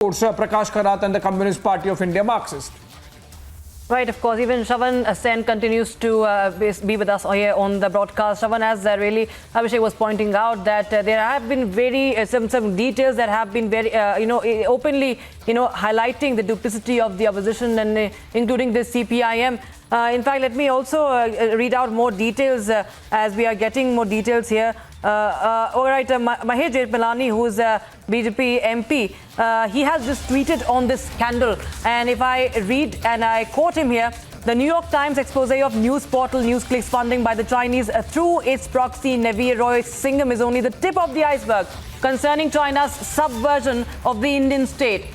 Prakash Karat and the Communist Party of India Marxist. Right, of course. Even Shravan Sen continues to be with us here on the broadcast. Shravan, as really Abhishek was pointing out, that there have been some details that have been very, openly, highlighting the duplicity of the opposition, and including this CPIM. In fact, let me also read out more details as we are getting more details here. All right, Mahesh Jethmalani, who is a BJP MP, he has just tweeted on this scandal. And if I read and I quote him here, the New York Times expose of news portal NewsClick's funding by the Chinese through its proxy Nevi Roy Singham is only the tip of the iceberg concerning China's subversion of the Indian state.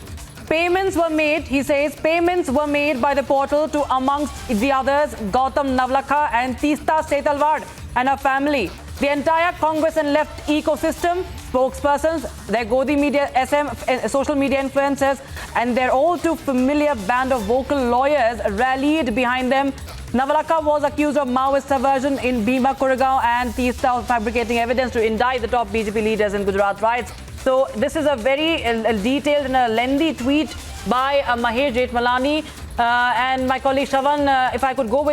Payments were made, he says, payments were made by the portal to, amongst the others, Gautam Navlakha and Teesta Setalvad and her family. The entire Congress and left ecosystem, spokespersons, their Godi media, SM, social media influencers, and their all too familiar band of vocal lawyers rallied behind them. Navlakha was accused of Maoist subversion in Bhima Koregaon, and Teesta fabricating evidence to indict the top BJP leaders in Gujarat riots. So this is a very detailed and a lengthy tweet by Mahesh Jethmalani. And my colleague Shravan, if I could go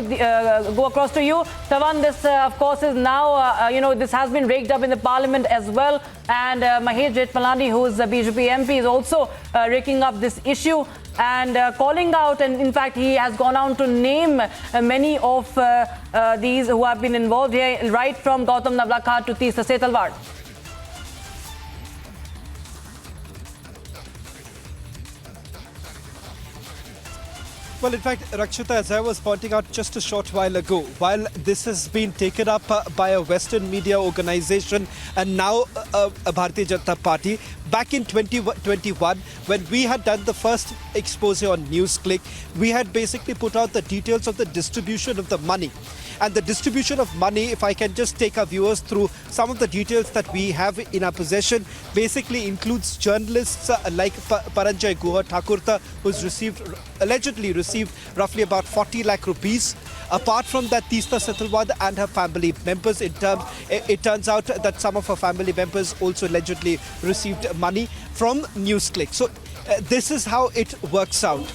across to you. Shravan, this of course is now, this has been raked up in the parliament as well. And Mahesh Jethmalani, who is a BJP MP, is also raking up this issue and calling out. And in fact, he has gone on to name many of these who have been involved here, right from Gautam Navlakha to Teesta Setalvad. Well, in fact, Rakshita, as I was pointing out just a short while ago, while this has been taken up by a Western media organization and now a Bharatiya Janata Party, back in 2021, when we had done the first expose on NewsClick, we had basically put out the details of the distribution of the money. And the distribution of money, if I can just take our viewers through some of the details that we have in our possession, basically includes journalists like Paranjay Guha Thakurta, who's allegedly received roughly about 40 lakh rupees. Apart from that, Teesta Setalvad and her family members, it turns out that some of her family members also allegedly received money from NewsClick. So this is how it works out.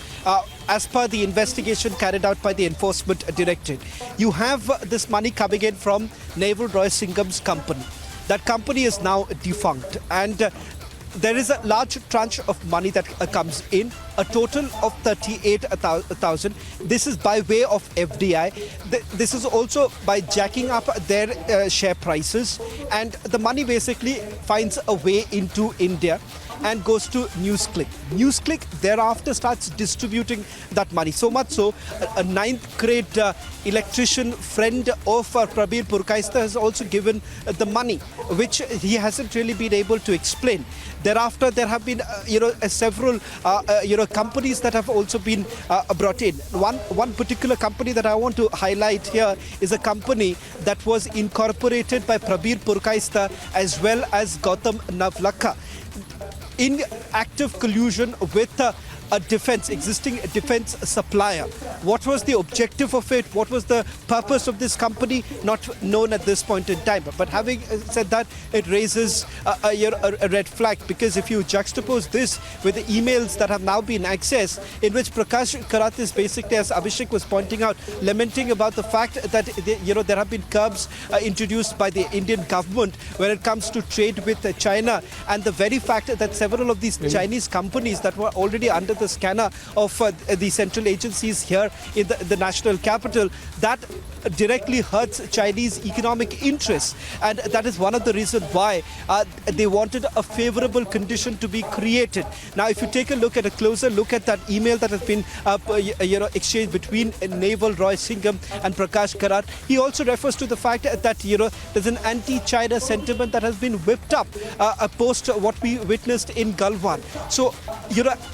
As per the investigation carried out by the Enforcement Directorate, you have this money coming in from Nevi Roy Singham's company. That company is now defunct, and there is a large tranche of money that comes in, a total of 38,000. This is by way of FDI. This is also by jacking up their share prices, and the money basically finds a way into India and goes to NewsClick. NewsClick thereafter starts distributing that money. So much so, a 9th grade electrician friend of Prabir Purkaista has also given the money, which he hasn't really been able to explain. Thereafter, there have been, several, companies that have also been brought in. One particular company that I want to highlight here is a company that was incorporated by Prabir Purkaista as well as Gautam Navlakha, in active collusion with existing defense supplier. What was the objective of it? What was the purpose of this company? Not known at this point in time. But having said that, it raises a red flag, because if you juxtapose this with the emails that have now been accessed, in which Prakash Karat is basically, as Abhishek was pointing out, lamenting about the fact that there have been curbs introduced by the Indian government when it comes to trade with China, and the very fact that several of these Chinese companies that were already under the scanner of the central agencies here in the national capital, that directly hurts Chinese economic interests. And that is one of the reasons why they wanted a favorable condition to be created. Now, if you take a closer look at that email that has been exchanged between Nevi Roy Singham and Prakash Karat, he also refers to the fact that there's an anti-China sentiment that has been whipped up post what we witnessed in Galwan. So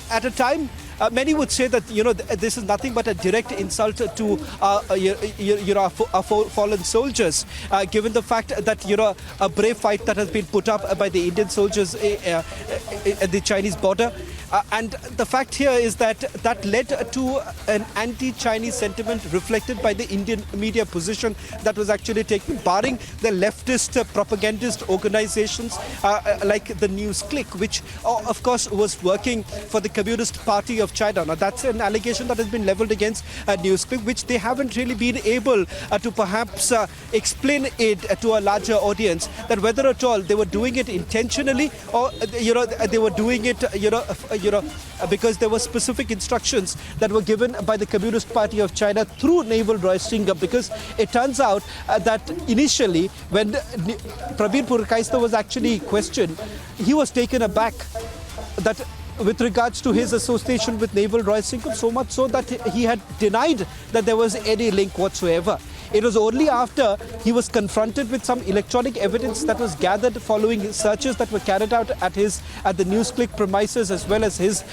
at a time Many would say that this is nothing but a direct insult to our fallen soldiers, given the fact that a brave fight that has been put up by the Indian soldiers at the Chinese border. And the fact here is that that led to an anti-Chinese sentiment reflected by the Indian media position that was actually taken, barring the leftist propagandist organizations like the NewsClick, which of course was working for the Communist Party of China. Now that's an allegation that has been leveled against NewsClick, which they haven't really been able to perhaps explain it to a larger audience, that whether at all they were doing it intentionally or they were doing it because there were specific instructions that were given by the Communist Party of China through Naval Roysting, because it turns out that initially when Praveen Purkaista was actually questioned, he was taken aback that with regards to his association with Naval Roysting, so much so that he had denied that there was any link whatsoever. It was only after he was confronted with some electronic evidence that was gathered following searches that were carried out at the NewsClick premises as well as his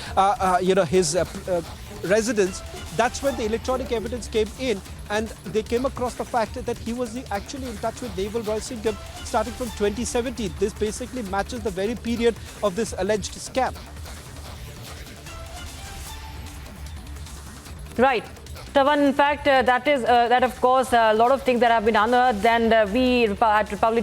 residence. That's when the electronic evidence came in, and they came across the fact that he was actually in touch with Naval Roysting starting from 2017. This basically matches the very period of this alleged scam. Right. Shravan, in fact, that of course, a lot of things that have been unearthed, and we at Republic